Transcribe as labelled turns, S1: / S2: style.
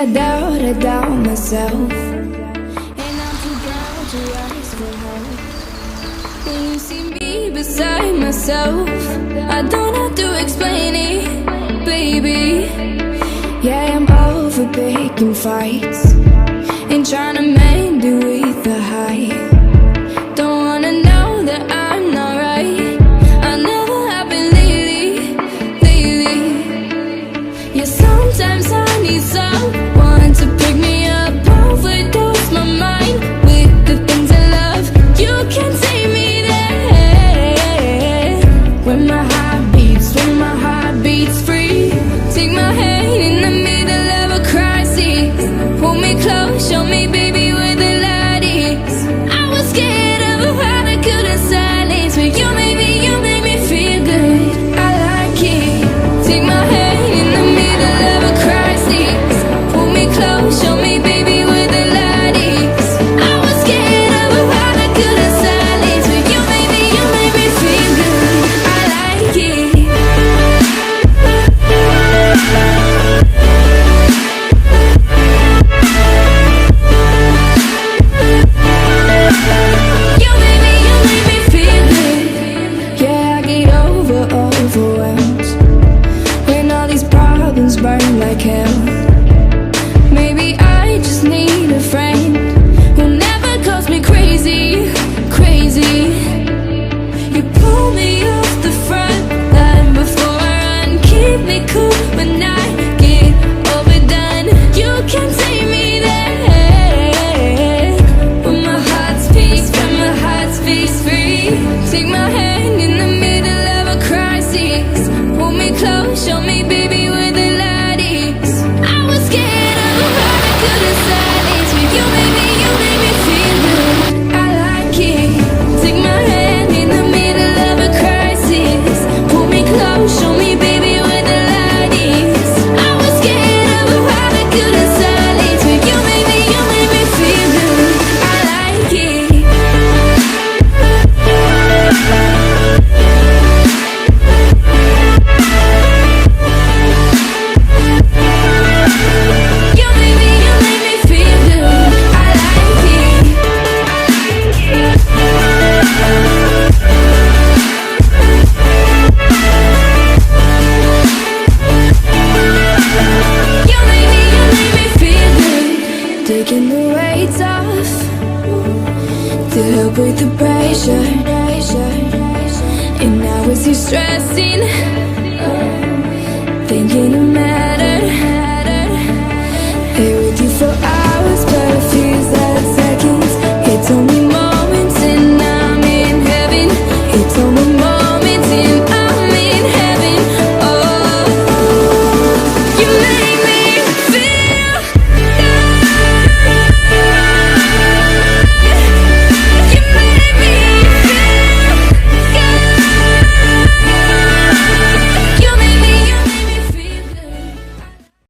S1: I doubt myself, and I'm too proud to ask for help. When you see me beside myself, I don't have to explain it, baby. Yeah, I'm over picking fights and trying to mend it with the hype. Don't wanna know that I'm not right. I never have been lately. Yeah, sometimes I need someone to pick me up, overdose my mind with the things I love. You can take me there when my heart beats free. Take my hand in the middle of a crisis, pull me close, show me, baby, where the light is. I was scared of how I couldn't silence, but you made me feel good. I like it. Take my hand in the middle of a crisis, pull me close, show me, baby, where the light is. I was scared of how I couldn't silence, but you made me feel good. I like it. You made me feel good. Yeah, I get overwhelmed when all these problems burn like hell. Maybe I just need a friend who never calls me crazy. You pull me off the front line before I run, keep me cool when I get overdone. You can take me there when my heart speaks free. Take my hand in the middle of a crisis, pull me close, show me, baby, where the light is. I was scared of how I couldn't silence, but you made me feel good. I like it. Take my hand in the middle of a crisis, pull me close, show me, baby, where the light is. I was scared of how I couldn't silence, but you made me feel good. I like it. You made me feel good. I like it. You made me feel good. Taking the weights off to help with the pressure. And now it's you stressing, thinking it mattered.